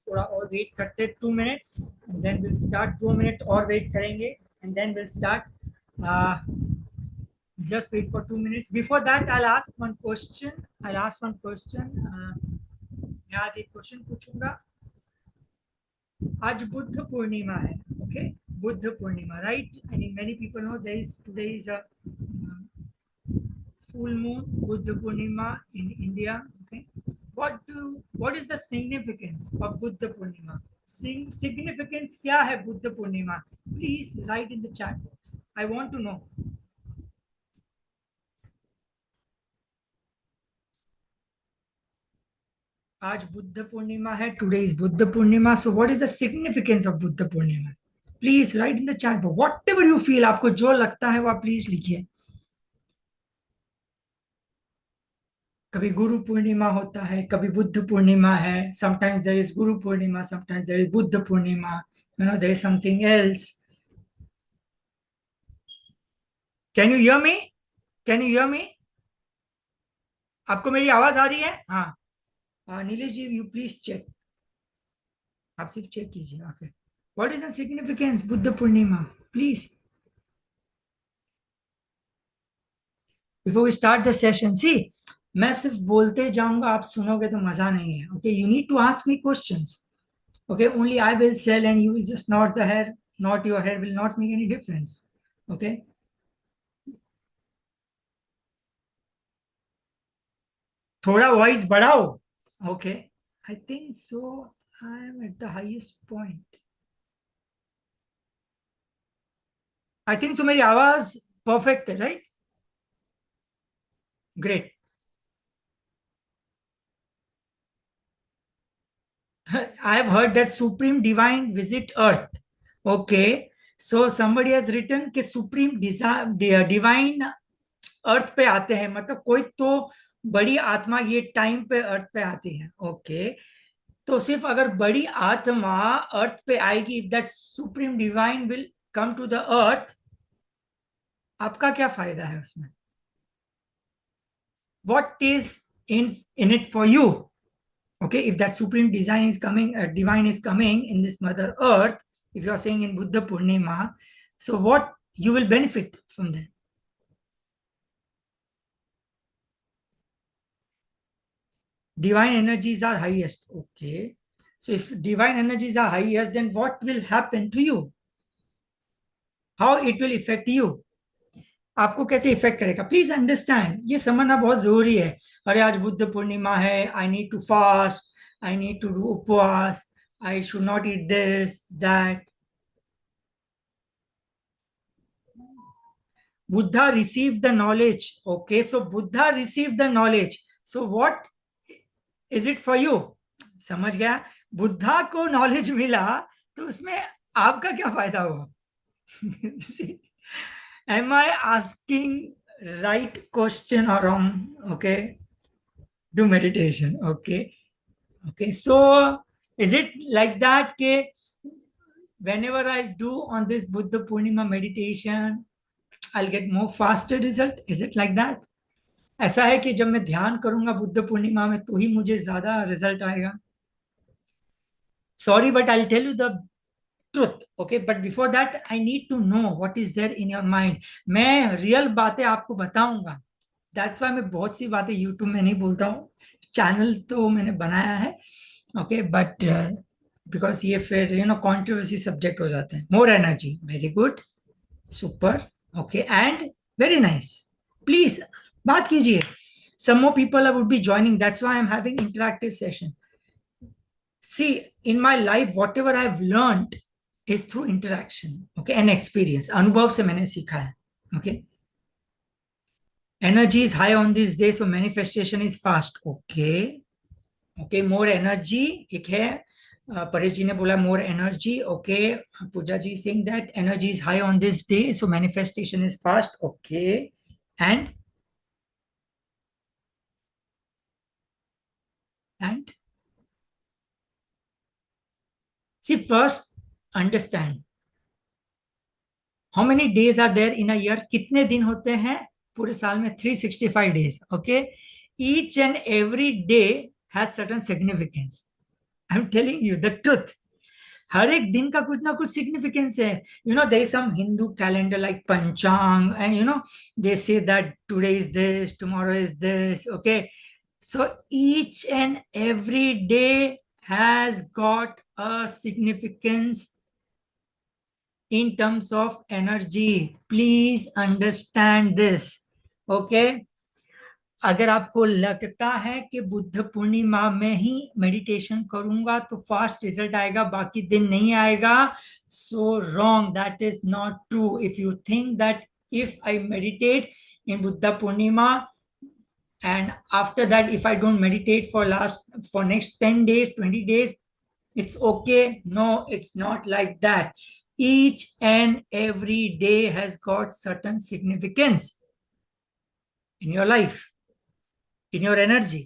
थोड़ा और वेट करते 2 minutes, then will start. 2 minute और वेट करेंगे and then will start. Just wait for 2 minutes. Before that, I'll ask one question. मैं आज एक क्वेश्चन पूछूंगा. आज बुद्ध पूर्णिमा है. Okay, Buddha Purnima, right? I mean, many people know today is a full moon, Buddha Purnima in India. Okay, what is the significance of Buddha Purnima? Significance क्या है Buddha Purnima? Please write in the chat box. I want to know. आज बुद्ध पूर्णिमा है. Today is Buddha Purnima. So what is the significance of Buddha Purnima? Please write in the chat box. Whatever you feel, आपको जो लगता है वो आप प्लीज लिखिए. कभी गुरु पूर्णिमा होता है, कभी बुद्ध पूर्णिमा है. Sometimes there is Guru Purnima, sometimes there is Buddha Purnima. There is something else. Can you hear me? Can you hear me? आपको मेरी आवाज आ रही है? हाँ. Nilesh ji, you please check. आप सिर्फ चेक कीजिए. Okay, what is the significance Buddha Purnima? Please, before we start the session. See, मैं सिर्फ बोलते जाऊंगा, आप सुनोगे तो मजा नहीं है. Okay, you need to ask me questions. Okay, only I will sell and you will just nod the hair. Not your hair will not make any difference. Okay, थोड़ा वॉइस बढ़ाओ. Okay, I think so. I am at the highest point. I think so. मेरी आवाज perfect है, right? Great. I have heard that supreme divine visit earth. Okay, so somebody has written कि supreme divine अर्थ पे आते हैं, मतलब कोई तो बड़ी आत्मा ये टाइम पे अर्थ पे आती है. ओके, तो सिर्फ अगर बड़ी आत्मा अर्थ पे आएगी, if that supreme divine will come to the earth, आपका क्या फायदा है उसमें? What is in it for you? Okay, if that supreme design is coming, divine is coming in this mother earth, if you are saying in Buddha Purnima, so what you will benefit from that? Divine energies are highest. Okay, so if divine energies are highest, then what will happen to you? How it will affect you? आपको कैसे effect करेगा? Please understand, ये समझना बहुत जरूरी है. अरे आज बुद्ध पूर्णिमा है, I need to fast, I need to do उपवास, I should not eat this that. Buddha received the knowledge. Okay, so Buddha received the knowledge. So what is it for you? समझ गया? बुद्धा को नॉलेज मिला तो उसमें आपका क्या फायदा हुआ? Am I asking right question or wrong? Okay, do meditation. Okay, okay. So is it like that? Okay, whenever I do on this Buddha Purnima meditation, I'll get more faster result. Is it like that? ऐसा है कि जब मैं ध्यान करूंगा बुद्ध पूर्णिमा में तो ही मुझे ज्यादा रिजल्ट आएगा? Sorry, but I'll tell you the truth. Okay, but before that I need to know what is there in your mind. मैं रियल बातें आपको बताऊंगा. That's why मैं बहुत सी बातें YouTube में नहीं बोलता हूँ. चैनल तो मैंने बनाया है. Okay, but because ये फिर कंट्रोवर्सी सब्जेक्ट हो जाते हैं. More energy, very good, super. Okay, and very nice. Please, बात कीजिए. Some more people would be joining. That's why I'm having interactive session. See, in my life, whatever I've learned is through interaction. Okay, and experience. अनुभव से मैंने सीखा है. Okay. Energy is high on this day, so manifestation is fast. Okay. Okay, more energy. एक है. परेश जी ने बोला more energy. Okay. Pooja ji saying that energy is high on this day, so manifestation is fast. Okay. And see, first understand how many days are there in a year. कितने दिन होते हैं पूरे साल में? 365 days. Okay, each and every day has certain significance. I am telling you the truth. हर एक दिन का कुछ ना कुछ सिग्निफिकेंस है. There is some Hindu calendar like panchang, and they say that today is this, tomorrow is this. Okay, so each and every day has got a significance in terms of energy. Please understand this. Okay, अगर आपको लगता है कि बुद्ध पूर्णिमा में ही meditation करूंगा तो fast result आएगा, बाकी दिन नहीं आएगा, so wrong. That is not true. If you think that if I meditate in Buddha Purnima and after that if I don't meditate for next 10 days, 20 days, it's okay. No, it's not like that. Each and every day has got certain significance in your life, in your energy.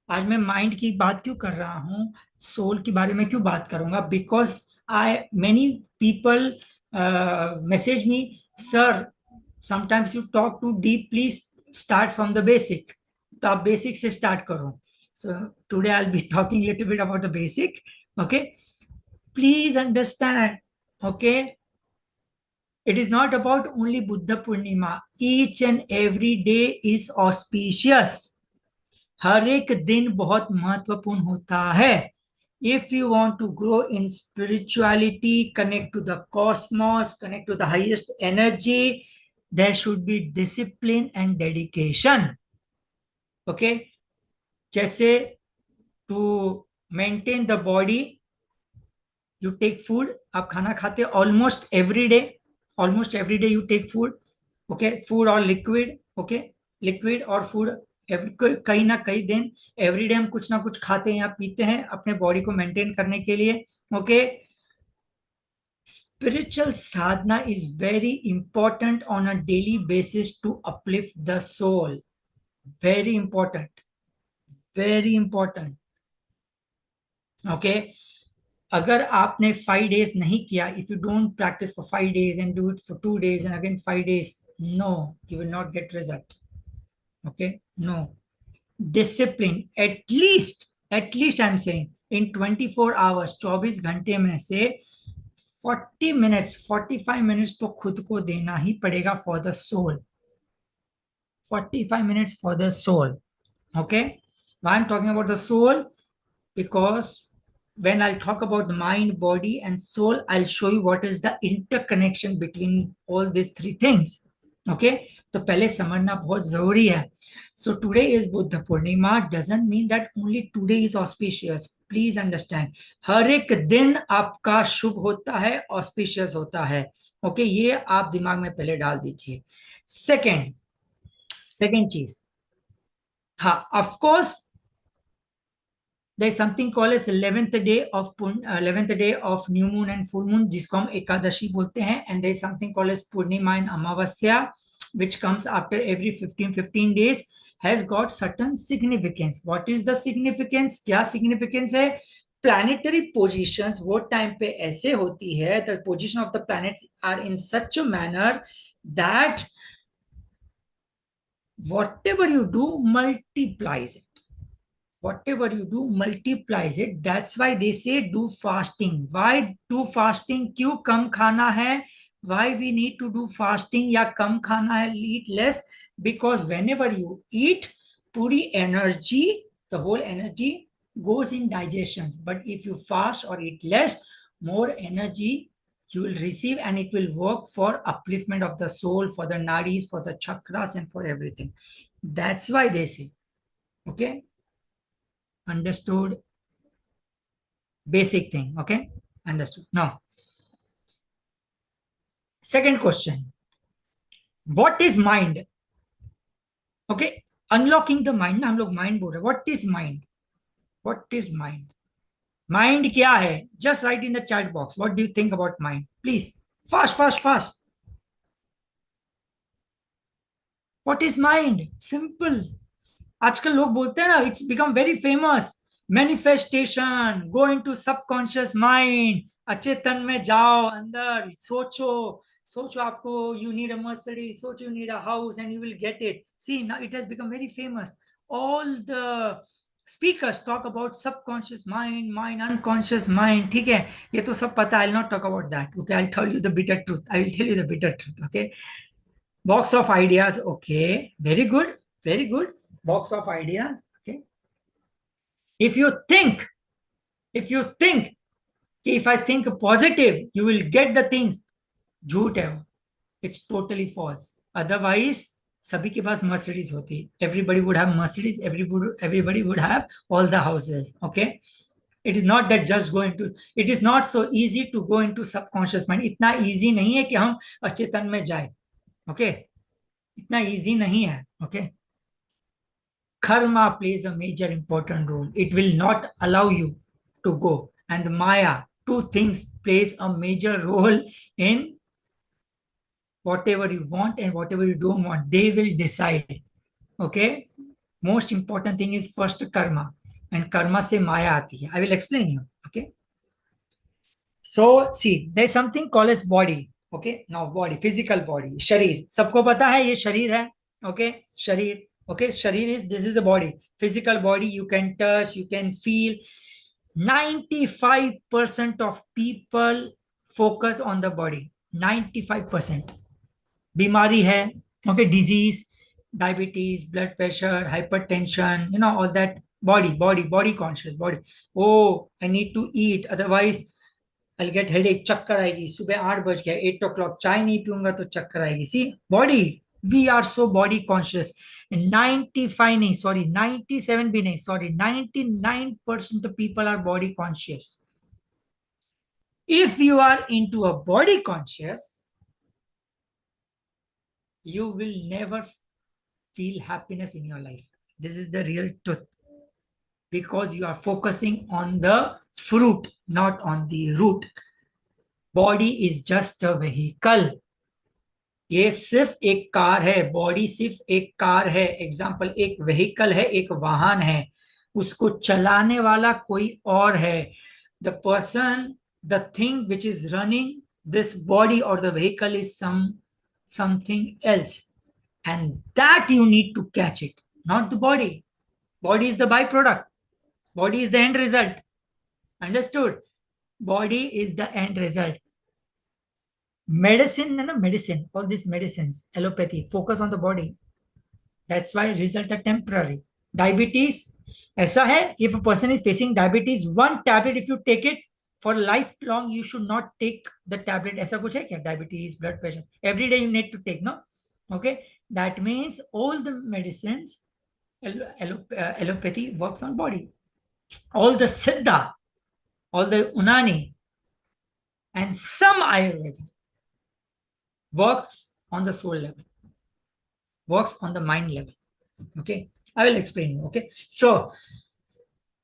आज मैं mind की बात क्यों कर रहा हूँ, soul के बारे में क्यों बात करूंगा? Because I many people message me, sir sometimes you talk too deep, please start from the basic. तो आप बेसिक से स्टार्ट करो. So today I will be talking little bit about the basic. Okay, please understand. Okay, it is not about only Buddha Purnima. Each and every day is auspicious. हर एक दिन बहुत महत्वपूर्ण होता है. If you want to grow in spirituality, connect to the cosmos, connect to the highest energy, there should be discipline and dedication. Okay, जैसे to maintain the body, you take food. आप खाना खाते almost every day. Almost every day you take food. Okay, food or liquid. Okay, liquid और food. कहीं ना कहीं दिन everyday हम कुछ ना कुछ खाते हैं या पीते हैं अपने बॉडी को मेंटेन करने के लिए. Okay, spiritual sadhana is very important on a daily basis to uplift the soul. Very important, very important. Okay, अगर आपने 5 days नहीं किया, if you don't practice for 5 days and do it for 2 days and again 5 days, no, you will not get result. Okay, no. Discipline, at least I'm saying in 24 hours, 24 घंटे में से 40 minutes, 45 minutes तो खुद को देना ही पड़ेगा for the soul. 45 minutes for the soul. Okay, why I'm talking about the soul? Because when I'll talk about mind, body, and soul, I'll show you what is the interconnection between all these three things. Okay, तो पहले समझना बहुत जरूरी है. So today is Buddha Purnima doesn't mean that only today is auspicious. Please understand, हर एक दिन आपका शुभ होता है, auspicious होता है. Okay, ये आप दिमाग में पहले डाल दीजिए. सेकेंड चीज, हाँ, of course there is something called as 11th day of new moon and full moon, जिसको हम एकादशी बोलते हैं. And there is something called as Purnima and Amavasya, which comes after every 15 days, has got certain significance. What is the significance? क्या significance है? Planetary positions वो time पे ऐसे होती है, the position of the planets are in such a manner that whatever you do multiplies it. Whatever you do multiplies it. That's why they say do fasting. Why do fasting? क्यों कम खाना है? Why we need to do fasting या कम खाना है, eat less? Because whenever you eat, पूरी energy, the whole energy goes in digestion. But if you fast or eat less, more energy you will receive and it will work for upliftment of the soul, for the nadis, for the chakras, and for everything. That's why they say. Okay, understood? Basic thing. Okay, understood. Now, second question, what is mind? Okay, unlocking the mind ना हम लोग mind बोल रहे. What is mind? What is mind? Mind क्या है? Just write in the chat box. What do you think about mind? Please, fast. What is mind? Simple. आजकल लोग बोलते हैं ना, it's become very famous. Manifestation, go into subconscious mind, अचेतन में जाओ, अंदर सोचो. सोचो आपको यू नीड अ मर्सिडीज, सोचो you need a house and you will get it. See now it has become very famous. All the speakers talk about subconscious mind, mind unconscious mind, ठीक है, ये तो सब पता, I will not talk about that, okay, I will tell you the bitter truth, I will tell you the bitter truth, okay. Box of ideas, okay, very good, very good. Box of ideas, okay. If you think, if you think if I think positive you will get the things, झूठ है वो, it's totally false. Otherwise सभी के पास Mercedes होती, everybody would have Mercedes, everybody would have all the houses, okay. It is not that just go into, it is not so easy to go into subconscious mind, इतना easy नहीं है कि हम अचेतन में जाए, okay, इतना easy नहीं है, okay. Karma plays a major important role. It will not allow you to go. And Maya, two things plays a major role in whatever you want and whatever you don't want. They will decide. Okay. Most important thing is first karma. And karma se Maya aati hai. I will explain you. Okay. So see, there's something called as body. Okay. Now body, physical body, sharir. सबको पता है ये शरीर है. Okay. शरीर. Okay, sharir is, this is the body, physical body, you can touch, you can feel. 95% of people focus on the body. 95% बीमारी है, okay, disease, diabetes, blood pressure, hypertension, you know, all that. Body conscious, body. Oh, I need to eat, otherwise I'll get headache, चक्कर आएगी, सुबह 8 बज गया, 8 o'clock चाय नहीं पीऊंगा तो चक्कर आएगी. See, body, we are so body conscious. 95 नहीं, sorry, 97 भी नहीं, sorry, 99% of people are body conscious. If you are into a body conscious, you will never feel happiness in your life. This is the real truth, because you are focusing on the fruit, not on the root. Body is just a vehicle. ये सिर्फ एक car है, body सिर्फ एक car है, example एक vehicle है, एक वाहन है, उसको चलाने वाला कोई और है. The person, the thing which is running this body और the vehicle is something else, and that you need to catch it, not the body. Body is the byproduct, body is the end result. Understood? Body is the end result. Medicine, all these medicines, allopathy, focus on the body. That's why result are temporary. Diabetes, ऐसा है, if a person is facing diabetes, one tablet if you take it for lifelong, you should not take the tablet. ऐसा कुछ है क्या? Diabetes, blood pressure, every day you need to take, no? Okay, that means all the medicines, allopathy works on body. All the Siddha, all the Unani, and some Ayurveda works on the soul level, works on the mind level. Okay, I will explain you. Okay, so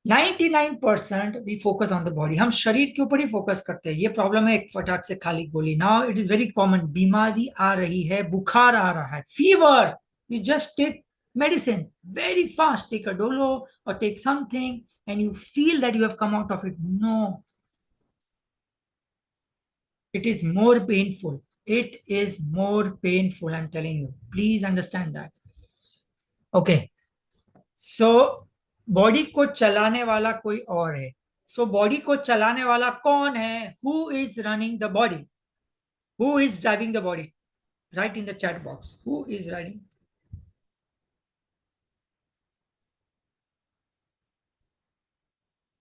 99% we focus on the body. हम शरीर के ऊपर ही focus करते हैं. ये problem है, एक फटाक से खाली गोली. Now it is very common, बीमारी आ रही है, बुखार आ रहा है, fever, you just take medicine very fast, take a dolo or take something, and you feel that you have come out of it. No, it is more painful. It is more painful, I'm telling you. Please understand that. Okay, so body को चलाने वाला कोई और है. So body को चलाने वाला कौन है? Who is running the body? Who is driving the body? Write in the chat box, who is riding?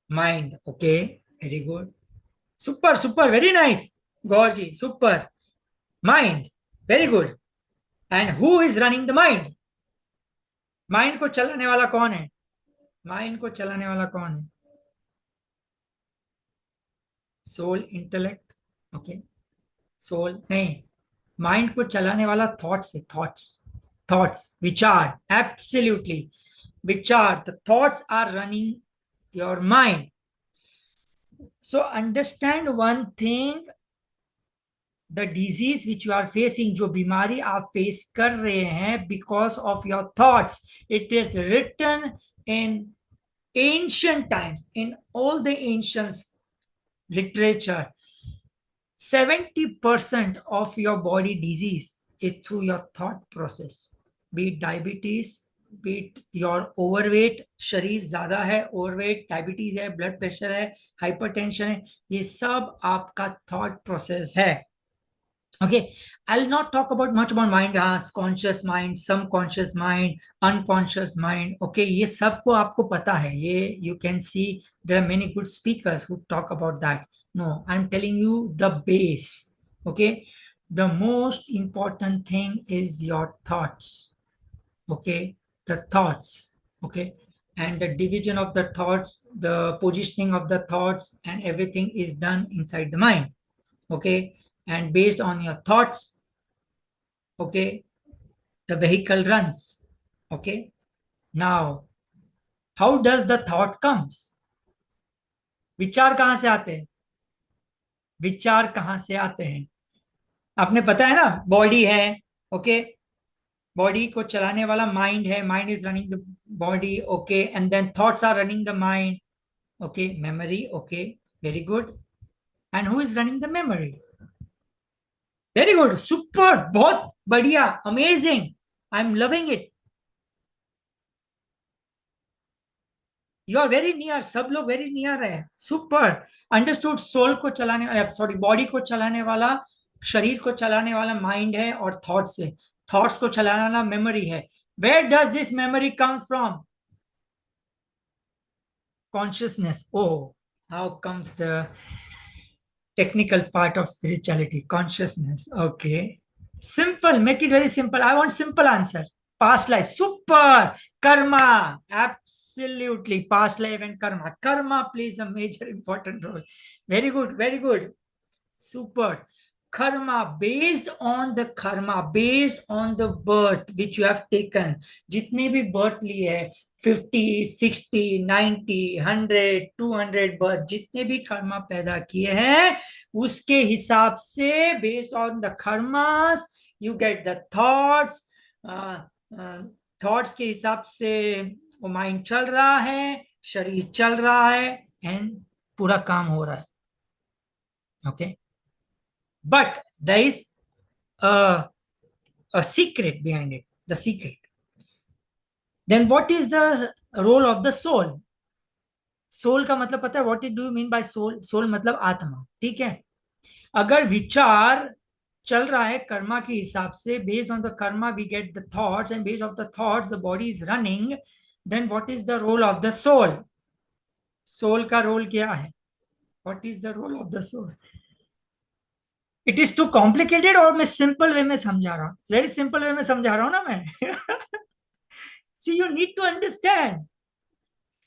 Mind. Okay, very good, super super, very nice Gaur ji, super. Mind, very good. And who is running the mind? Mind को चलाने वाला कौन है? Mind को चलाने वाला कौन है? Soul, intellect. ओके, सोल नहीं, माइंड को चलाने वाला थॉट्स है. थॉट्स, विचार, एब्सोल्युटली विचार. The thoughts are running your mind. So understand one thing, the disease which you are facing, जो बीमारी आप फेस कर रहे हैं, because of your thoughts. It is written in ancient times, in all the ancient literature. 70% of your body disease is through your thought process, be it diabetes, be it your overweight, शरीर ज्यादा है, overweight, diabetes है, blood pressure है, hypertension है, ये सब आपका thought process है. Okay, I'll not talk about much about mind, conscious mind, subconscious mind, unconscious mind. Okay, ये सबको आपको पता है. ये you can see there are many good speakers who talk about that. No, I'm telling you the base. Okay, the most important thing is your thoughts. Okay, the thoughts. Okay, and the division of the thoughts, the positioning of the thoughts, and everything is done inside the mind. Okay, and based on your thoughts, okay, the vehicle runs. Okay, now how does the thought comes? विचार कहां से आते हैं? विचार कहां से आते हैं? आपने पता है ना, बॉडी है. ओके, बॉडी को चलाने वाला माइंड है. Mind is running the body. Okay, and then thoughts are running the mind. Okay, memory. Okay, very good. And who is running the memory? Very good, super, बहुत बढ़िया, amazing, I am loving it. You are very near, सब लोग very near है. Super, understood. Soul को चलाने, sorry, body को चलाने वाला, शरीर को चलाने वाला माइंड है, और थॉट्स है. थॉट्स को चलाने वाला मेमोरी है. Where does this memory comes from? Consciousness. Oh, how comes the technical part of spirituality, consciousness. Okay, simple, make it very simple. I want simple answer. Past life. Super. Karma. Absolutely. Past life and karma. Karma plays a major important role. Very good, very good. Super. Karma, based on the karma, based on the birth which you have taken. जितने भी birth लिए है, 50, 60, 90, 100, 200 birth, जितने भी कर्मा पैदा किए हैं, उसके हिसाब से, based on the karmas, you get the thoughts. Thoughts के हिसाब से वो माइंड चल रहा है, शरीर चल रहा है, एंड पूरा काम हो रहा है. Okay, but there is a secret behind it. The secret. Then what is the role of the soul? Soul का मतलब पता है? What do you mean by soul? Soul मतलब आत्मा. ठीक है, अगर विचार चल रहा है कर्मा के हिसाब से, based on the karma we get the thoughts, and based on the thoughts the body is running, then what is the role of the soul? Soul का रोल क्या है? What is the role of the soul? It is too complicated, और मैं simple way में समझा रहा हूँ. Very simple way में समझा रहा हूँ ना मैं. See, you need to understand.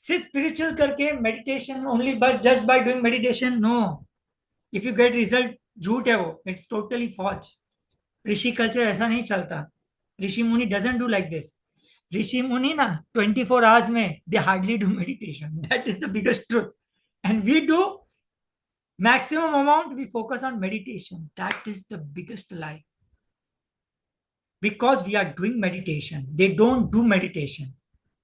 सिर्फ स्पिरिचुअल करके मेडिटेशन ओनली, बस just by doing meditation, no. If you get result, झूठ है वो. It's totally false. Rishi culture ऐसा नहीं चलता. Rishi muni doesn't do like this. Rishi muni ना 24 आवर्स में they hardly do meditation. That is the biggest truth. And we do maximum amount, we focus on meditation. That is the biggest lie. Because we are doing meditation, they don't do meditation.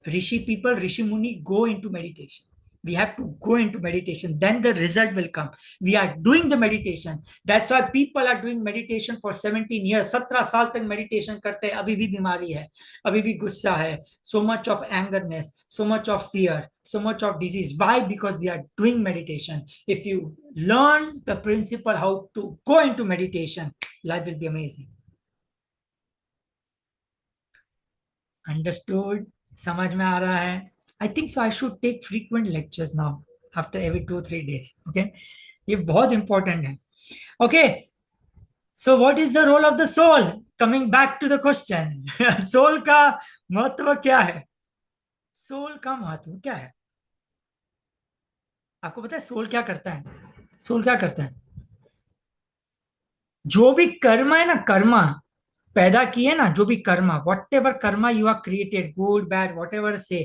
Rishi people, Rishi Muni go into meditation. We have to go into meditation, then the result will come. We are doing the meditation. That's why people are doing meditation for 17 years. 17 साल तक meditation करते हैं, अभी भी बीमारी है, अभी भी गुस्सा है. So much of angerness, so much of fear, so much of disease. Why? Because they are doing meditation. If you learn the principle how to go into meditation, life will be amazing. Understood? समझ में आ रहा है? I think so. I should take frequent lectures now after every 2-3 days. Okay, ये बहुत important है. Okay, so what is the role of the soul? Coming back to the question. soul का महत्व क्या है? सोल का महत्व क्या है? आपको पता है सोल क्या करता है? सोल क्या करता है? जो भी कर्म है ना, कर्मा पैदा किए ना, जो भी karma, whatever karma you are created, good bad whatever से,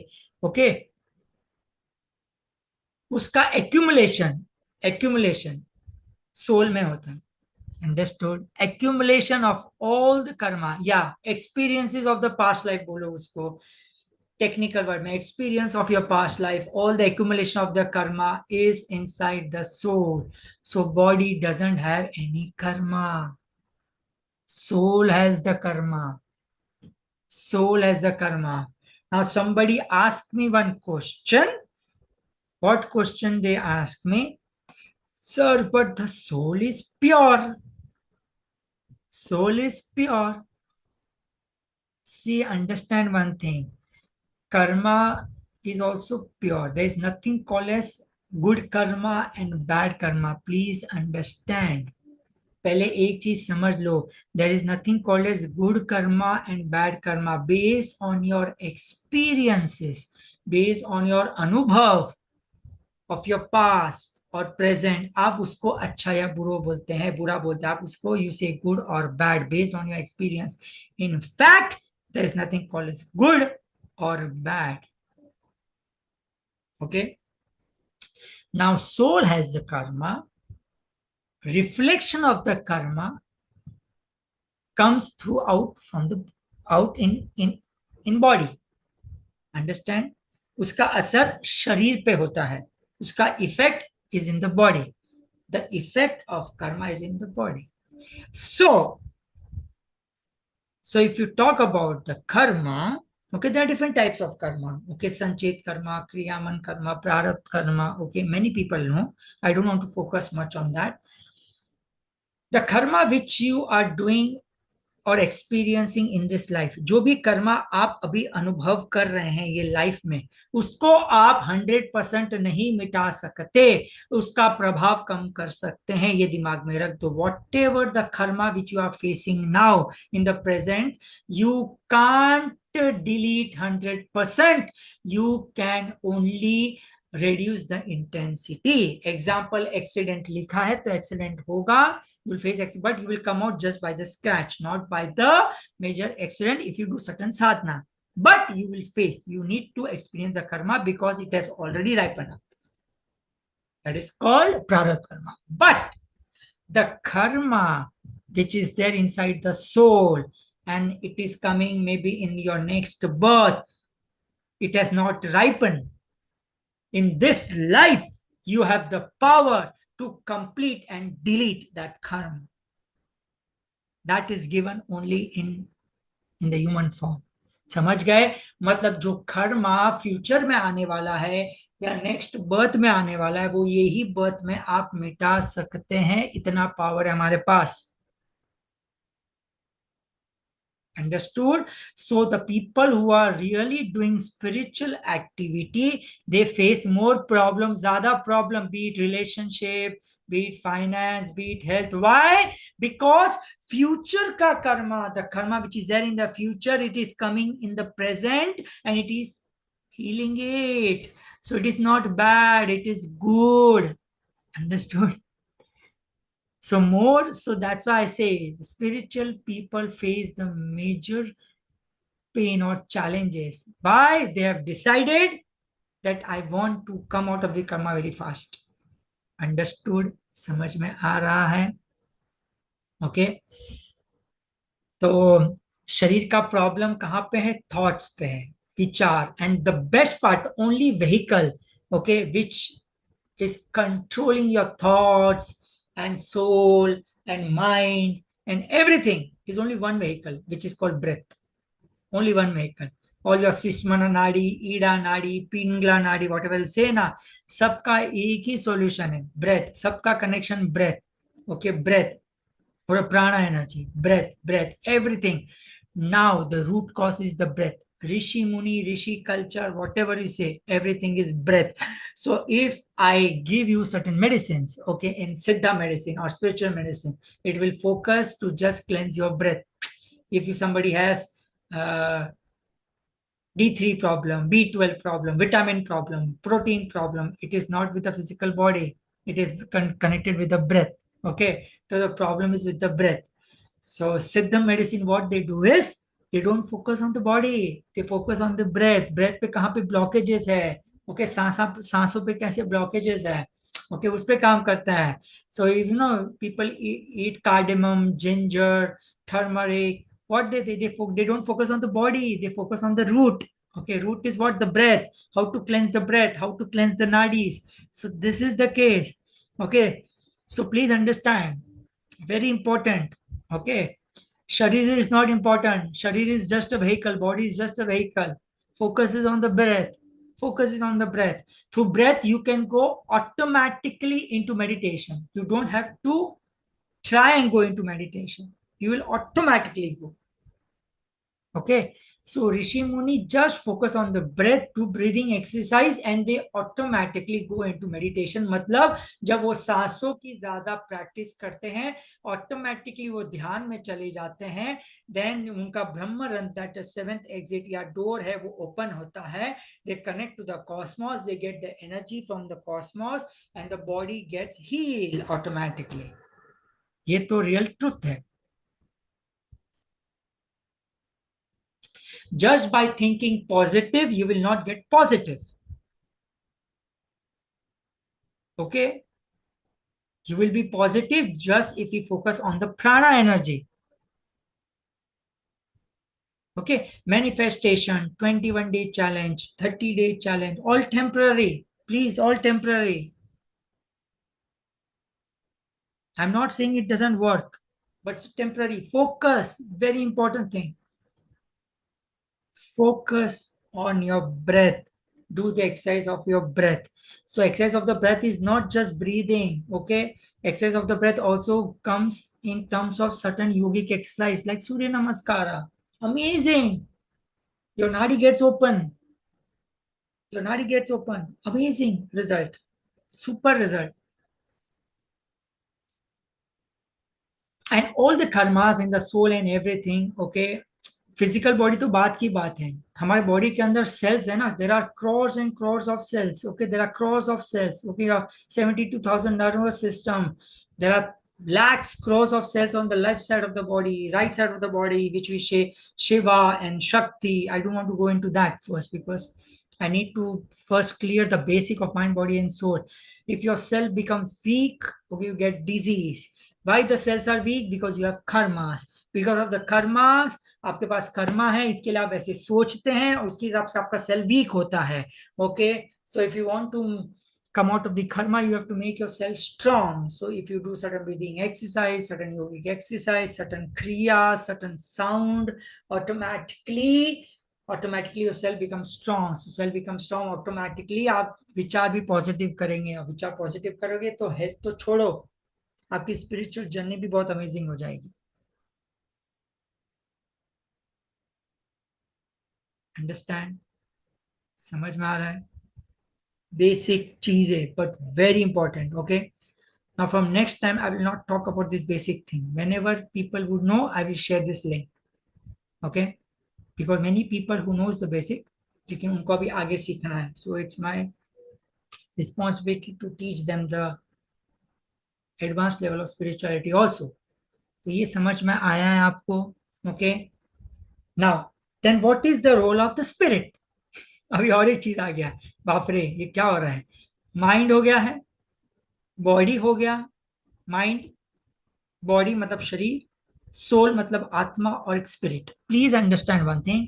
ओके, उसका एक्यूमुलेशन, एक्यूमुलेशन सोल में होता है. Understood? Accumulation of all the karma या experiences of the past life बोलो उसको, टेक्निकल वर्ड में, experience of your past life, all the accumulation of the karma is inside the soul. So body doesn't have any karma, soul has the karma. Soul has the karma. Now somebody asked me one question. What question they asked me? Sir, but the soul is pure. Soul is pure. See, understand one thing. Karma is also pure. There is nothing called as good karma and bad karma. Please understand. पहले एक चीज समझ लो. There is nothing called as good karma and bad karma based on your experiences, based on your अनुभव of your past or present. आप उसको अच्छा या बुरा बोलते हैं, बुरा बोलते हैं. आप उसको you say good or bad based on your experience. In fact, there is nothing called as good or bad. Okay. Now soul has the karma. Reflection of the karma comes throughout from the out in body. Understand? उसका असर शरीर पे होता है. उसका effect is in the body. The effect of karma is in the body. So if you talk about the karma, okay, there are different types of karma. Okay, Sanchet karma, Kriyaman karma, Prarabdha karma. Okay, many people know. I don't want to focus much on that. The karma which you are doing और experiencing in this life, जो भी कर्मा आप अभी अनुभव कर रहे हैं ये लाइफ में, उसको आप 100% नहीं मिटा सकते. उसका प्रभाव कम कर सकते हैं, ये दिमाग में रख दो. Whatever the karma which you are facing now in the present, you can't delete 100%. You can only reduce the intensity. Example, accident लिखा है तो accident होगा, you will face accident, but you will come out just by the scratch, not by the major accident if you do certain sadhana. But you will face, you need to experience the karma because it has already ripened up. That is called prarabdha karma. But the karma which is there inside the soul and it is coming maybe in your next birth, it has not ripened. In this life, you have the power to complete and delete that karma. That is given only in the human form. समझ गए? मतलब जो Karma future में आने वाला है या next birth में आने वाला है, वो यही बर्थ में आप मिटा सकते हैं. इतना पावर है हमारे पास. Understood? So the people who are really doing spiritual activity, they face more problems, zyada problem, be it relationship, be it finance, be it health. Why? Because future ka karma, the karma which is there in the future, it is coming in the present and it is healing it. So it is not bad, it is good. Understood? So that's why I say spiritual people face the major pain or challenges. Why? They have decided that I want to come out of the karma very fast. Understood? समझ में आ रहा है? Okay. तो शरीर का problem कहाँ पे है? थॉट्स पे है, विचार. And the best part, only vehicle, okay, which is controlling your thoughts and soul and mind and everything is only one vehicle, which is called breath. Only one vehicle. All your Sishmana Nadi, Ida Nadi, Pingla Nadi, whatever you say na, सबका एक ही solution है, breath. सबका connection breath. Okay, breath. Or prana energy, breath, everything. Now the root cause is the breath. Rishi Muni, Rishi culture, whatever you say, everything is breath. So if I give you certain medicines, okay, in Siddha medicine or spiritual medicine, it will focus to just cleanse your breath. If somebody has D3 problem, B12 problem, vitamin problem, protein problem, it is not with the physical body. It is connected with the breath. Okay, so the problem is with the breath. So Siddha medicine, what they do is they don't focus on the body, they focus on the breath. Breath पे कहाँ पे blockages है, okay, सांसों पे कैसे blockages है, okay, उस पे काम करता है. So you know people eat cardamom, ginger, turmeric. What they don't focus on the body, they focus on the root. Okay, root is what? The breath. How to cleanse the breath, how to cleanse the nadis. So this is the case. Okay, so please understand, very important. Okay, sharir is not important. Sharir is just a vehicle, body is just a vehicle. Focus is on the breath. Focus is on the breath. Through breath, you can go automatically into meditation. You don't have to try and go into meditation. You will automatically go. Okay, so Rishi Muni just focus on the breath to breathing exercise and they automatically go into meditation. मतलब जब वो सांसों की ज्यादा practice करते हैं automatically वो ध्यान में चले जाते हैं, देन उनका ब्रह्म रंध्र दैट सेवेंथ एग्जिट या डोर है वो ओपन होता है, they connect to the cosmos, they get the energy from the cosmos and the body gets heal automatically. ये तो रियल ट्रुथ है. Just by thinking positive, you will not get positive. Okay? You will be positive just if you focus on the prana energy. Okay? Manifestation, 21-day challenge, 30-day challenge, all temporary. Please, all temporary. I'm not saying it doesn't work, but it's temporary. Focus, very important thing. Focus on your breath. Do the exercise of your breath. So exercise of the breath is not just breathing. Okay, exercise of the breath also comes in terms of certain yogic exercise like Surya Namaskara. Amazing. Your nadi gets open. Your nadi gets open. Amazing result. Super result. And all the karmas in the soul and everything. Okay, physical body तो बात की बात है. हमारे body के अंदर cells है ना, there are crores and crores of cells. Okay, there are crores of cells. Okay, 72,000 nervous system. There are lakhs crores of cells on the left side of the body, right side of the body, which we say Shiva and Shakti. I don't want to go into that first because I need to first clear the basic of mind, body, and soul. If your cell becomes weak, okay, you get disease. Why the cells are weak? Because you have karmas. Because of the karmas, आपके पास कर्मा है, इसके लिए आप ऐसे सोचते हैं और उसके हिसाब से आपका सेल वीक होता है. Okay, so if you want to come out of the karma, you have to make yourself strong. So if you do certain breathing exercise, certain yogic exercise, certain kriya, certain sound, automatically your cell becomes strong. So cell becomes strong automatically. आप विचार भी positive करेंगे और विचार positive करोगे तो health तो छोड़ो, आपकी स्पिरिचुअल जर्नी भी बहुत अमेजिंग हो जाएगी. अंडरस्टैंड? समझ में आ रहा है? बेसिक चीजें but very important. Okay, now from next time I will not talk about this basic thing. Whenever people would know, I will share this link. Okay, because many people who knows the basic लेकिन उनको अभी आगे सीखना है. So it's my responsibility to teach them the advanced level of spirituality also. तो ये समझ में आया है आपको? Okay, now then what is the role of the spirit? अभी और एक चीज आ गया. बाप रे, ये क्या हो रहा है? माइंड हो गया है, बॉडी हो गया. माइंड, बॉडी मतलब शरीर, सोल मतलब आत्मा और एक spirit. Please understand one thing,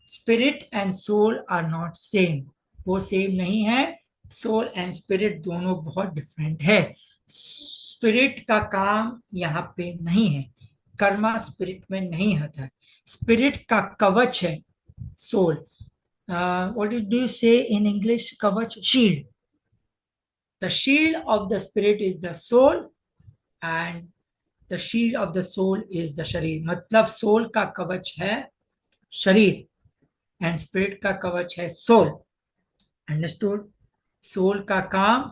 spirit and soul are not same. वो सेम नहीं है. सोल एंड स्पिरिट दोनों बहुत डिफरेंट है. स्पिरिट का काम यहाँ पे नहीं है, कर्मा स्पिरिट में नहीं होता है. स्पिरिट का कवच है soul. What do you say in English? Kavach, shield. The shield of the spirit is the soul and the shield of the soul is the शरीर. मतलब सोल का कवच है शरीर एंड स्पिरिट का कवच है सोल. अंडरस्टूड? सोल का काम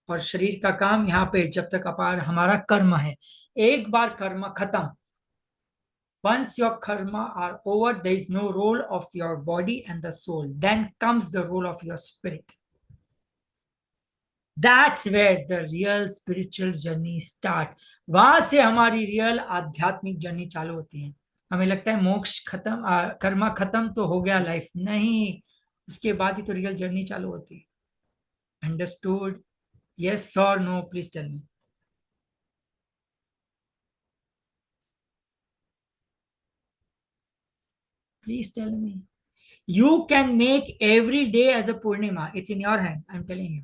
और शरीर का काम यहाँ पे जब तक अपार हमारा कर्म है. एक बार कर्म खत्म, once your karma are over, there is no role of your body and the soul. Then comes the role of your spirit. That's where the real spiritual journey start. वहां से हमारी रियल आध्यात्मिक जर्नी चालू होती है. हमें लगता है मोक्ष खत्म, कर्मा खत्म तो हो गया लाइफ. नहीं, उसके बाद ही तो रियल जर्नी चालू होती है. Understood? Yes or no? Please tell me. Please tell me. You can make every day as a Purnima. It's in your hand. I'm telling you.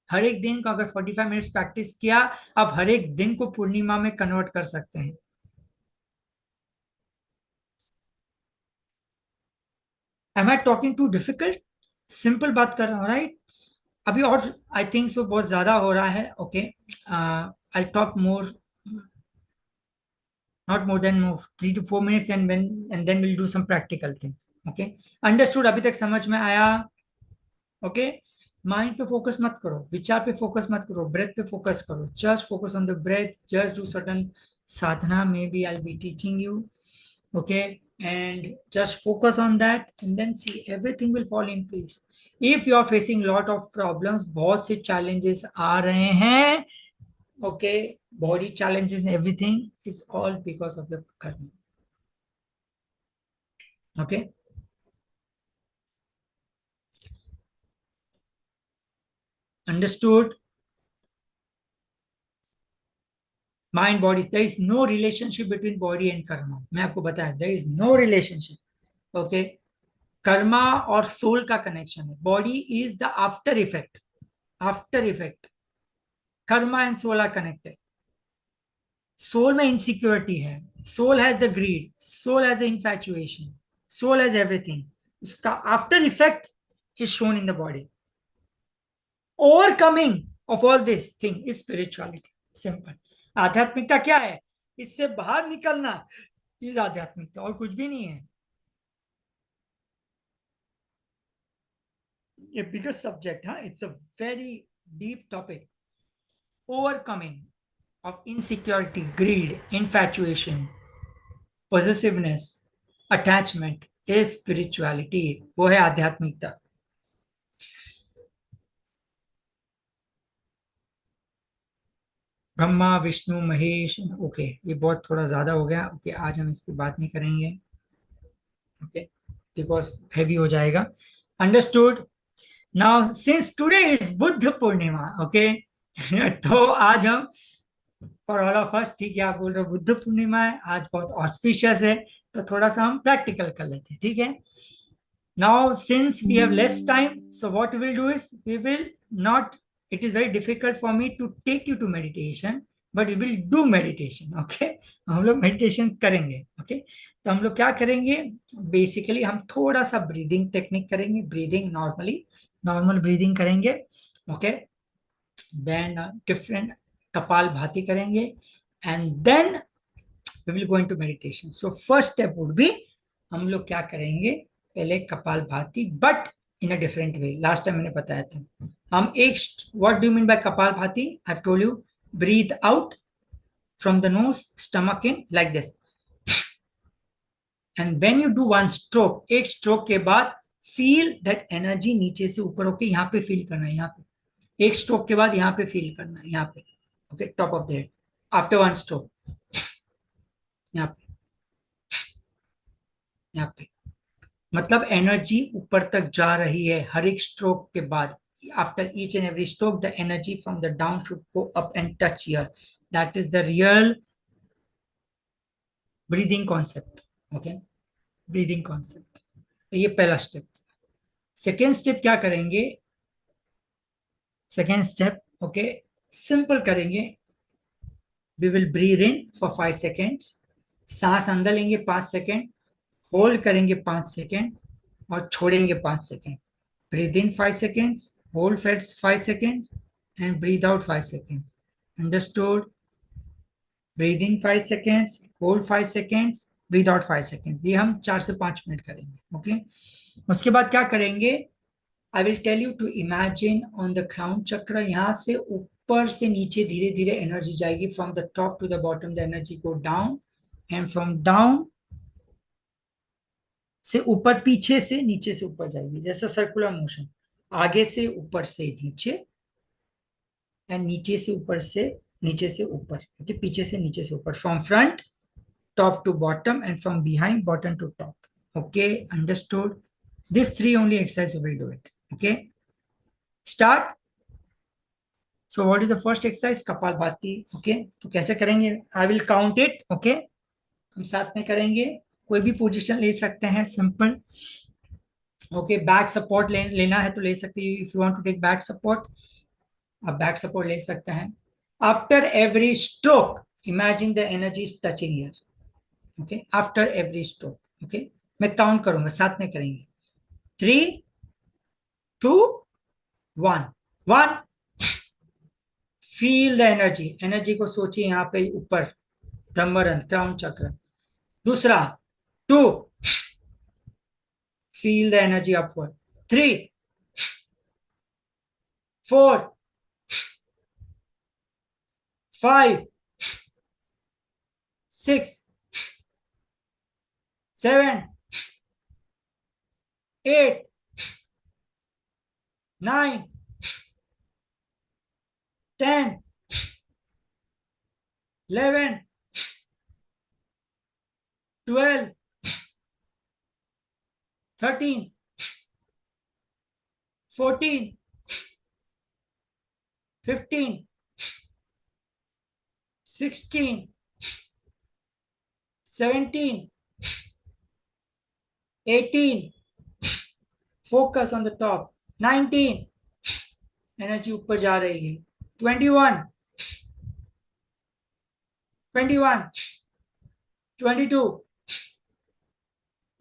हर एक दिन को अगर 45 मिनट्स प्रैक्टिस किया, आप हर एक दिन को पूर्णिमा में कन्वर्ट कर सकते हैं. Am I talking too difficult? Simple बात कर रहा हूँ, राइट? अभी और आई थिंक सो बहुत ज्यादा हो रहा है, okay. I talk more, not more than 3 to 4 minutes, and then we'll do some practical things. Okay, understood? अभी तक समझ में आया? ओके, माइंड पे फोकस मत करो, विचार पे फोकस मत करो, ब्रेथ पे फोकस करो, just focus on the breath, just do certain sadhana, maybe I'll be teaching you. Okay, and just focus on that and then see everything will fall in place. If you are facing lot of problems, बहुत से challenges आ रहे हैं, okay, body challenges and everything is all because of the karma. Okay, understood? Mind body, there is no relationship between body and karma, मैं आपको बताया, there is no relationship. Okay, karma और soul का connection है, body is the after effect, after effect. Karma and soul are connected. Soul में insecurity है, soul has the greed, soul has the infatuation, soul has everything, उसका after effect is shown in the body. Overcoming of all this thing is spirituality, simple. आध्यात्मिकता क्या है? इससे बाहर निकलना is आध्यात्मिकता, और कुछ भी नहीं है। A bigger subject, huh? It's a very deep topic. Overcoming of insecurity, greed, infatuation, possessiveness, attachment is spirituality. वो है आध्यात्मिकता। ब्रह्मा विष्णु महेश, ओके, ये बहुत थोड़ा ज्यादा हो गया, ओके, आज हम इस पे बात नहीं करेंगे, ओके, बिकॉज हैवी हो जाएगा। Understood? Now since today is Buddha Purnima, okay, तो आज हम, फॉर ऑल ऑफ अस, ठीक है, आप बोल रहे हो बुद्ध पूर्णिमा है आज, बहुत ऑस्पिशियस है, तो थोड़ा सा हम प्रैक्टिकल कर लेते हैं, ठीक है? Now since we have less time, so what we will do is we will not, it is very difficult for me to take you to meditation, but we will do meditation, okay? हम लोग meditation करेंगे, okay? तो हम लोग क्या करेंगे, basically हम थोड़ा सा ब्रीदिंग टेक्निक करेंगे, ब्रीदिंग नॉर्मली, नॉर्मल ब्रीदिंग करेंगे, okay? Then different kapalbhati करेंगे, and then we will go into meditation. So first step would be, हम लोग क्या करेंगे, पहले kapalbhati, but in a different way. Last time मैंने बताया था, हम एक, what do mean by kapalbhati? I have told you, breathe out from the nose, stomach in, like this, and when you do one stroke, एक stroke के बाद feel that energy नीचे से ऊपर होके यहाँ पे फील करना है, यहाँ पे एक स्ट्रोक के बाद यहाँ पे फील करना है, यहाँ पे, okay, top of the head, after one stroke, यहाँ पे, यहाँ पे, मतलब एनर्जी ऊपर तक जा रही है हर एक स्ट्रोक के बाद। After each and every stroke the energy from the down should go up and touch here, that is the real breathing concept, okay, breathing concept. तो ये पहला स्टेप। सेकेंड स्टेप क्या करेंगे, सेकेंड स्टेप, ओके, सिंपल करेंगे, we will breathe in for 5 seconds, सांस अंदर लेंगे 5 second, hold करेंगे 5 सेकेंड, और छोड़ेंगे 5 second. Breathe in 5 seconds, hold for 5 seconds, and breathe out 5 seconds. Understood? Breathe in 5 seconds, hold 5 seconds, breathe out 5 seconds. ये हम 4 से 5 मिनट करेंगे, ओके? उसके बाद क्या करेंगे, I will tell you to imagine on the crown chakra, यहाँ से ऊपर से नीचे धीरे धीरे एनर्जी जाएगी, from the top to the bottom the energy go down, and from down से ऊपर, पीछे से नीचे से ऊपर जाएगी, जैसा सर्कुलर मोशन, आगे से ऊपर से नीचे, एंड नीचे से ऊपर से नीचे से ऊपर, ओके, पीछे से नीचे से ऊपर, from front top to bottom, and from behind bottom to top, okay? Understood? This three only exercise will do it, okay? Start. So what is the first exercise? Kapalbhati, okay? तो कैसे करेंगे, I will count it, okay? हम साथ में करेंगे, कोई भी position ले सकते हैं, सिंपल, ओके? बैक सपोर्ट लेना है तो ले सकते हैं, if you want to take back support, आप बैक सपोर्ट ले सकते हैं। After every stroke imagine the energy is touching here, okay? After every stroke, okay? मैं काउंट करूंगा, साथ में करेंगे, 3, 2, 1. 1, फील द एनर्जी, एनर्जी को सोचिए यहाँ पे ऊपर, ब्रह्मरंध्र, क्राउन चक्र. दूसरा, 2, feel the energy upward. 3, 4, 5, 6, 7, 8, 9, 10, 11, 12, 13, 14, 15, 16, 17, 18, focus on the top, 19, energy ऊपर जा रही है, 21, 21, 22,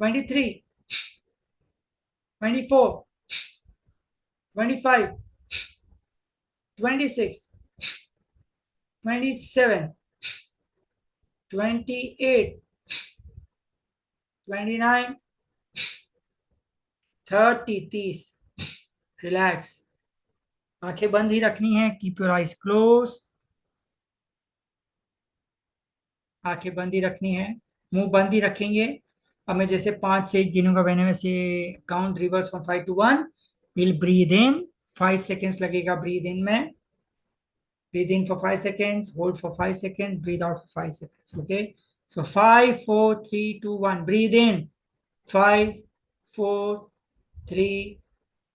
23, 24, 25, 26, 27, 28, 29, 30, 30. रिलैक्स, आंखें बंद ही रखनी है. कीप योर आइज क्लोज, आंखें बंद ही रखनी है, मुंह बंद ही रखेंगे. अब मैं जैसे 5 से 1 गिनूंगा, मैंने वैसे count reverse from 5 to 1. Will breathe in, 5 seconds लगेगा ब्रीद इन में. Breathe in for 5 seconds, hold for 5 seconds, breathe out for 5 seconds. Okay. So 5, 4, 3, 2, 1. Breathe in. 5, 4, 3,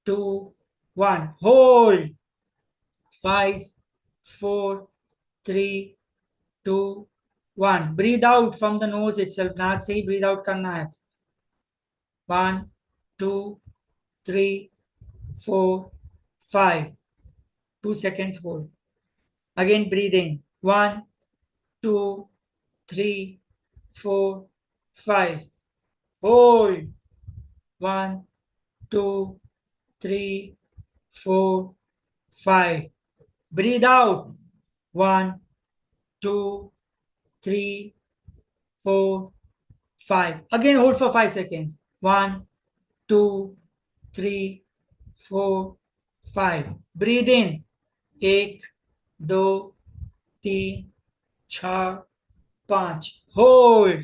2, 1. Hold. 5, 4, 3, 2, 1. Breathe out from the nose itself. नाक से ही breathe out करना है. 1, 2, 3, 4, 5. 2 seconds hold. Again breathe in. 1, 2, 3, 4, 5. Hold. 1, 2, 3, 4, 5. Breathe out. 1, 2, 3, 4, 5. Again hold for 5 seconds. 1, 2, 3, 4, 5. Breathe in. 1, 2, 3, 4, 5. Hold.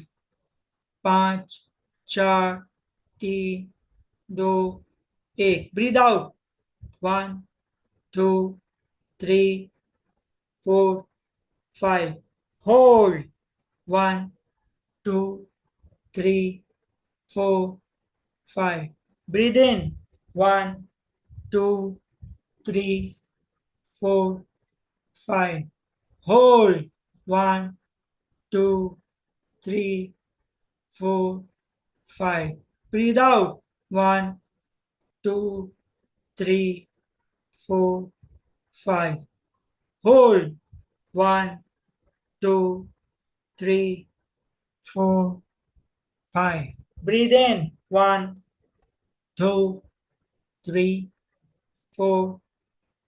5, 4, 3, 2, 1. Breathe out. 1, 2, 3, 4, 5. Hold. 1, 2, 3, 4, 5. Breathe in. 1, 2, 3, 4, 5. Hold. 1, 2, 3, 4, 5. Breathe out. 1, 2, 3, 4, 5. Hold. 1, 2, 3, 4, 5. Breathe in. 1, 2, 3, 4,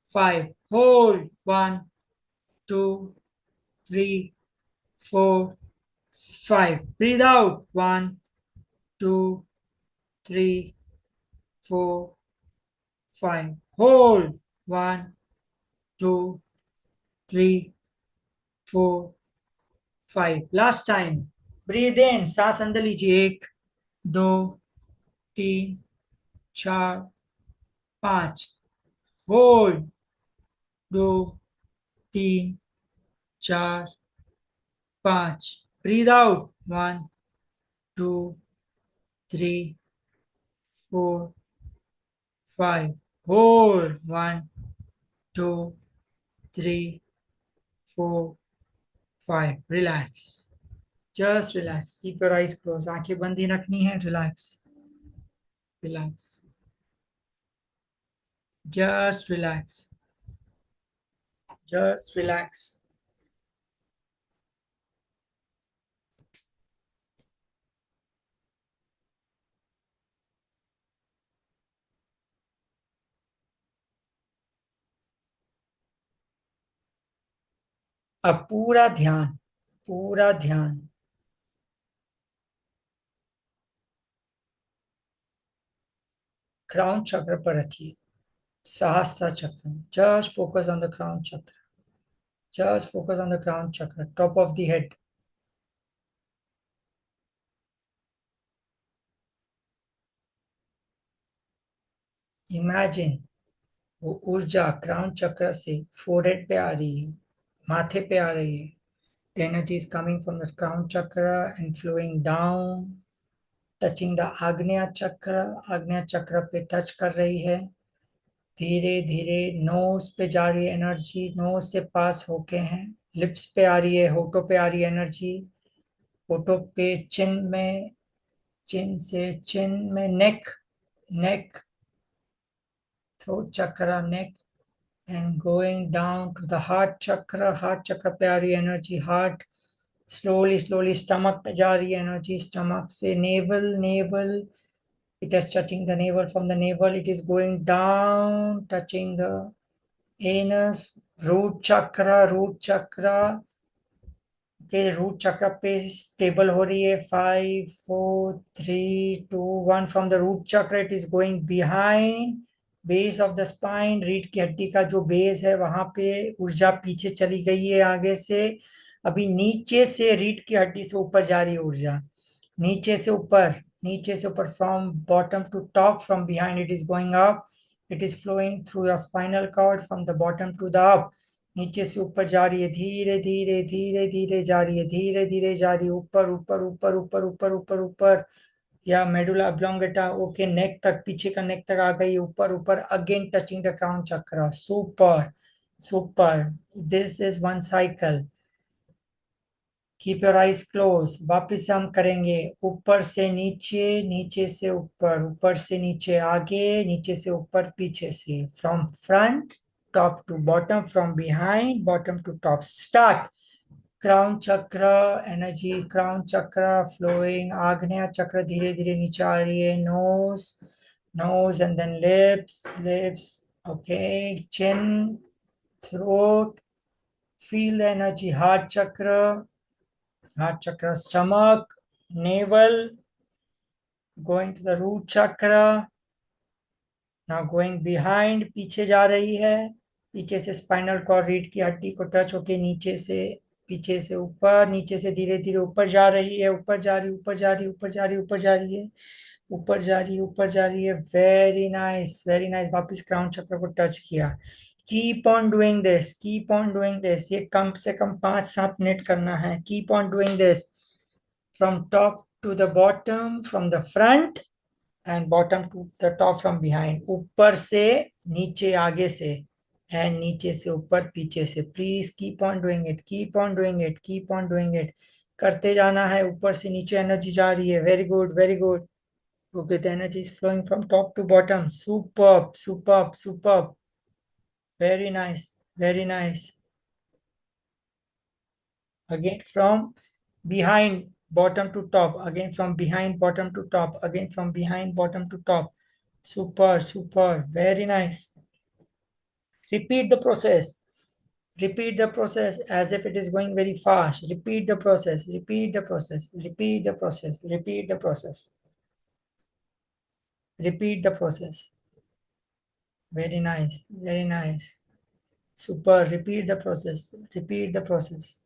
5. Hold. 1, 2, 3, 4, 5. Breathe out. 1, 2, 3, 4, 5. Hold. 1, 2, 3, 4, 5. Last time. Breathe in. सांस अंदर लीजिए. 1, 2, 3, 4, 5. Hold. 2, 3, 4, 5. Breathe out. 1, 2, 3, 4, 5. Hold. 1, 2, 3, 4, 5. Relax. Just relax. Keep your eyes closed. आंखें बंद ही रखनी है. Relax. Relax. Just relax. Just relax. अब पूरा ध्यान, पूरा ध्यान क्राउन चक्र पर रखिए। सहस्त्र chakra, just focus on the crown chakra, just focus on the crown chakra, top of the head. Imagine वो ऊर्जा क्राउन चक्र से फोrehead पे आ रही है, माथे पे आ रही है। The energy is coming from the crown chakra and flowing down, touching the Agnya chakra, Agnya चक्र पे टच कर रही है। धीरे धीरे नोज पे जा रही है एनर्जी, नोज से पास होके हैं, लिप्स पे आ रही है, होठों पे आ रही है एनर्जी, होठों पे, चिन में, चिन से चिन में, नेक, नेक, थ्रोट चक्र, नेक, and going down to the heart chakra पे आ रही है energy, heart, slowly slowly stomach पे जा रही है एनर्जी, स्टमक से naval, naval, it is touching the navel, from the navel it is going down, touching the anus, root chakra के root चक्र पे स्टेबल हो रही है। 5 4 3 2 1, फ्रॉम द रूट चक्र it is going behind base of the spine, रीढ़ की हड्डी का जो बेस है वहां पे ऊर्जा पीछे चली गई है आगे से। अभी नीचे से रीढ़ की हड्डी से ऊपर जा रही है ऊर्जा, नीचे से ऊपर, नीचे से ऊपर, from bottom to top, from behind it is going up, it is flowing through your spinal cord, from the bottom to the up, नीचे से ऊपर जा रही है, धीरे धीरे धीरे धीरे जा रही है, धीरे धीरे जा रही है, ऊपर ऊपर ऊपर ऊपर ऊपर ऊपर ऊपर, या मेडुला ऑब्लोंगेटा, ओके, नेक तक, पीछे का नेक तक आ गई, ऊपर ऊपर, अगेन टचिंग द क्राउन चक्र, super, super, this is one cycle. Keep your eyes close, वापिस हम करेंगे, ऊपर से नीचे, नीचे से ऊपर, ऊपर से नीचे, आगे, नीचे से ऊपर, पीछे से, from front, top to bottom, from behind, bottom to top, start. Crown chakra energy, crown chakra flowing, आग्नेय चक्र धीरे धीरे नीचे आ रही है, nose, nose and then lips, lips, okay, chin, throat, feel the energy, heart chakra, stomach, navel, going to the root chakra, now going behind, पीछे जा रही है, पीछे से स्पाइनल कॉर्ड, रीढ़ की हड्डी को टच होके नीचे से, पीछे से ऊपर, नीचे से धीरे धीरे ऊपर जा रही है, ऊपर जा रही, ऊपर जा रही, ऊपर जा रही, ऊपर जा रही है, ऊपर जा रही, ऊपर जा रही है, वेरी नाइस, वेरी नाइस, वापिस क्राउन चक्र को टच किया। Keep on doing this, keep on doing this, ये कम से कम 5 7 मिनट करना है, keep on doing this, from top to the bottom, from the front and bottom to the top, from behind, ऊपर से नीचे, आगे से, एंड नीचे से ऊपर, पीछे से। Please keep on doing it, keep on doing it, keep on doing it, करते जाना है, ऊपर से नीचे एनर्जी जा रही है, very good, very good, okay, the energy is flowing from top to bottom, superb, superb, superb, very nice, very nice, again from behind bottom to top, again from behind bottom to top, again from behind bottom to top, super, super, very nice. Repeat the process, repeat the process as if it is going very fast, repeat the process, repeat the process, repeat the process, repeat the process, repeat the process, very nice, very nice, super, repeat the process, repeat the process,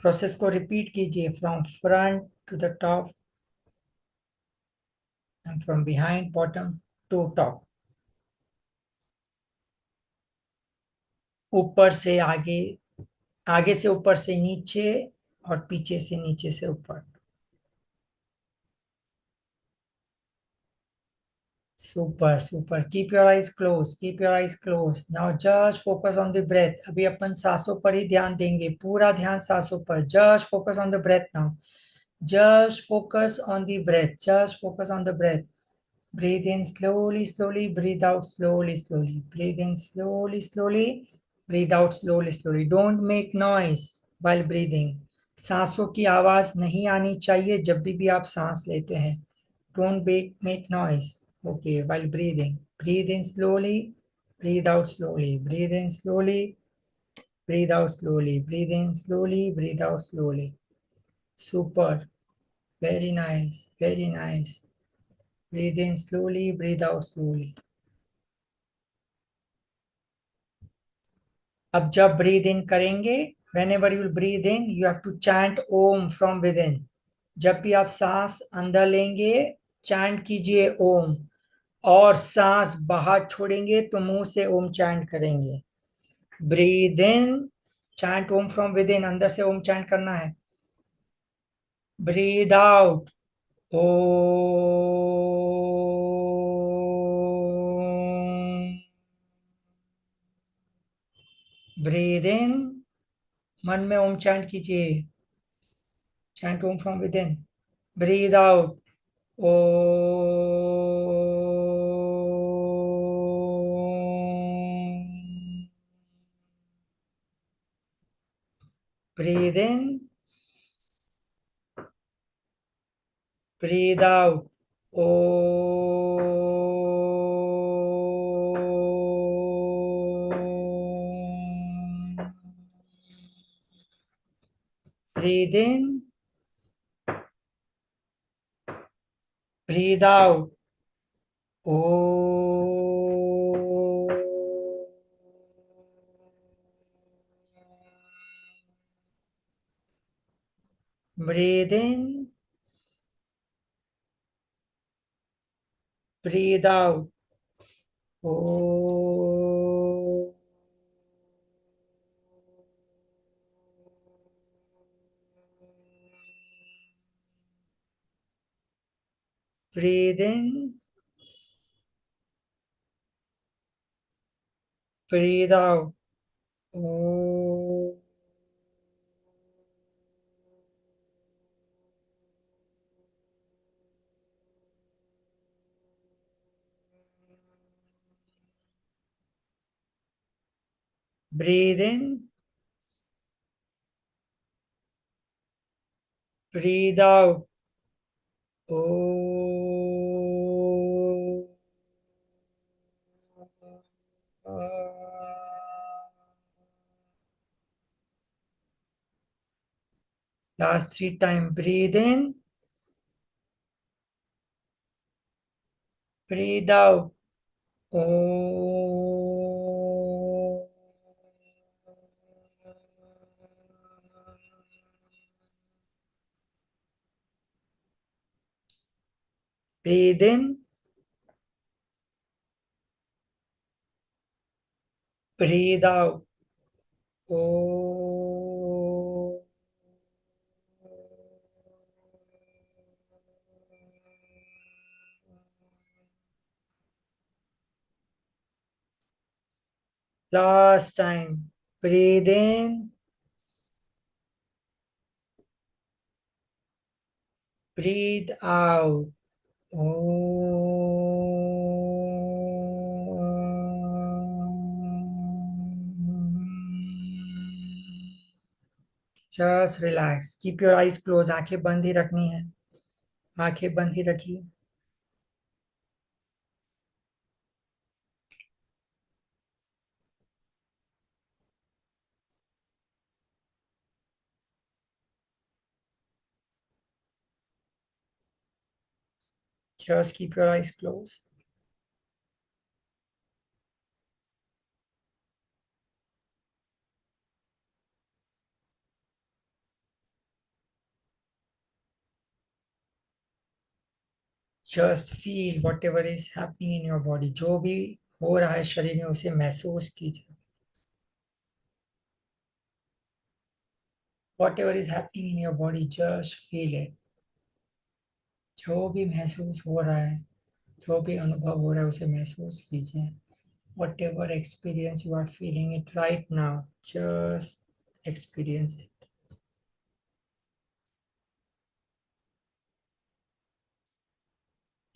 process को repeat कीजिए, from front to the top and from behind bottom to top, ऊपर से आगे, आगे से ऊपर से नीचे, और पीछे से नीचे से ऊपर, super, super, keep your eyes close, keep your eyes close, now just focus on the breath, अभी अपन सांसों पर ही ध्यान देंगे, पूरा ध्यान सांसों पर, just focus on the breath now, just focus on the breath, just focus on the breath, breathe in slowly, slowly, breathe out slowly, slowly, breathe in slowly, slowly, breathe out slowly, slowly, don't make noise while breathing, सांसों की आवाज नहीं आनी चाहिए जब भी आप सांस लेते हैं, don't make noise, Okay, while breathing, breathe in slowly, breathe out slowly, breathe in slowly, breathe out slowly, breathe in slowly, breathe out slowly. Super, very nice, very nice. Breathe in slowly, breathe out slowly. अब जब breathe in करेंगे, whenever you breathe in, you have to chant Om from within. जब भी आप सांस अंदर लेंगे, chant कीजिए ओम, और सांस बाहर छोड़ेंगे तो मुंह से ओम चैंट करेंगे. Breathe in, chant Om from within, अंदर से ओम चैंट करना है. ब्रीद आउट, ओ. ब्रीद इन, मन में ओम चैंट कीजिए, chant Om from within. Breathe out, ओ. Breathe in, breathe out. Om. Breathe in, breathe out. Om. Breathe in, breathe out. Om. Breathe in, breathe out. Om. Breathe in, breathe out. Om. Last three time. Breathe in, breathe out. Om. Breathe in, breathe out. Om. Last time. Breathe in, breathe out. Just relax. Keep your eyes closed. आंखें बंद ही रखनी है. आंखें बंद ही रखिए. Just keep your eyes closed. Just feel whatever is happening in your body. जो भी हो रहा है शरीर में उसे महसूस कीजिए. Whatever is happening in your body, just feel it. जो भी महसूस हो रहा है, जो भी अनुभव हो रहा है उसे महसूस कीजिए. Whatever experience you are feeling it right now, just experience it.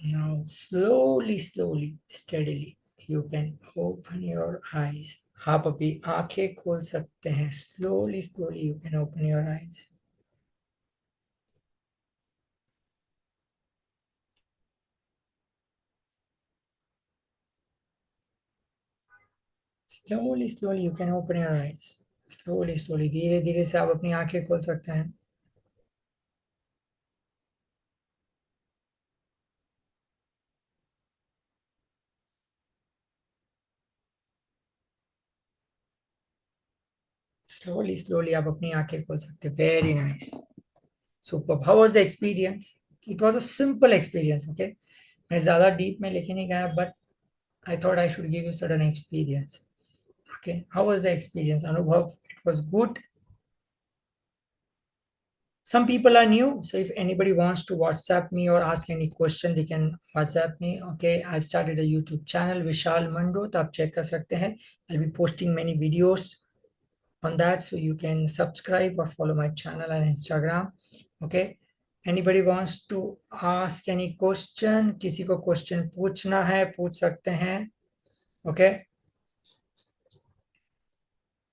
Now, slowly, slowly, steadily, you can open your eyes. आप अभी आंखें खोल सकते हैं. Slowly, slowly, you can open your eyes. Slowly you can open your eyes. Slowly धीरे धीरे से आप अपनी आंखें खोल सकते हैं. Slowly आप अपनी आंखें खोल सकते हैं. Very nice. Superb. How was the experience? It was a simple experience, okay? मैं ज़्यादा deep में लेके नहीं गया, but I thought I should give you certain experience. Okay. How was the experience? Anubhav, it was good. Some people are new, so if anybody wants to WhatsApp me or ask any question, they can WhatsApp me. Okay, I've started a YouTube channel, Vishal Mando, तो आप check कर सकते हैं. I'll be posting many videos on that, so you can subscribe or follow my channel on Instagram. Okay. Anybody wants to ask any question? किसी को question पूछना है, पूछ सकते हैं. Okay.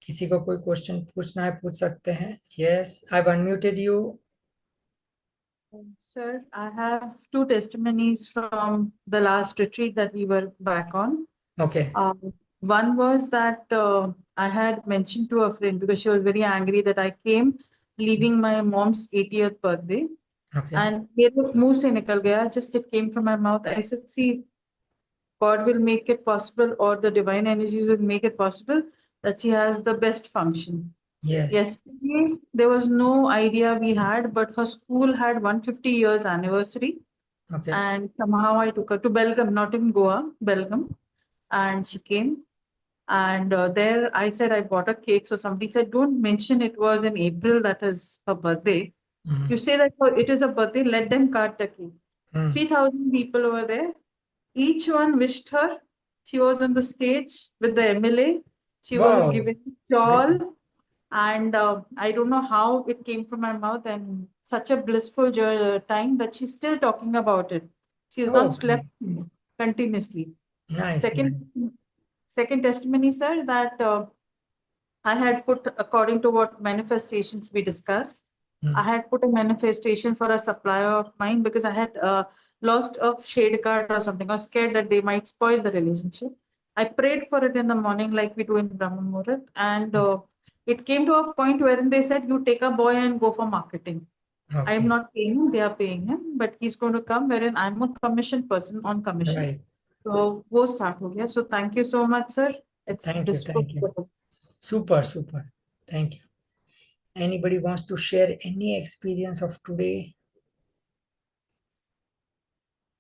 किसी को कोई क्वेश्चन पूछना है, पूछ सकते हैं. Yes, I've unmuted you. Sir, I have two testimonies from the last retreat that we were back on. Okay. One was that I had mentioned to a friend because she was very angry that I came leaving my mom's 80th birthday. Okay. And मेरे मुंह से निकल गया, just it came from my mouth. I said, see, God will make it possible, or the divine energies will make it possible that she has the best function. Yes. Yesterday, there was no idea we had, but her school had 150 years anniversary. Okay. And somehow I took her to Belgaum, not in Goa, Belgaum. And she came. And there I said I bought a cake. So somebody said, don't mention it was in April, that is her birthday. Mm. You say that it is a birthday, let them cut the cake. 3,000 people over there. Each one wished her. She was on the stage with the MLA. She was Wow. given a shawl. And I don't know how it came from my mouth, and such a blissful time that she's still talking about it. She's Oh, not slept continuously. nice. Second testimony, sir, that I had put, according to what manifestations we discussed, I had put a manifestation for a supplier of mine because I had lost a shade card or something. I was scared that they might spoil the relationship. I prayed for it in the morning like we do in Brahma Muhurat, and it came to a point wherein they said, you take a boy and go for marketing. Okay. I'm not paying him, they are paying him, but he's going to come wherein I'm a commission person on commission. Right. So wo start ho gaya. So thank you so much, sir. It's Thank you. blissful. Thank you. Super. Thank you. Anybody wants to share any experience of today?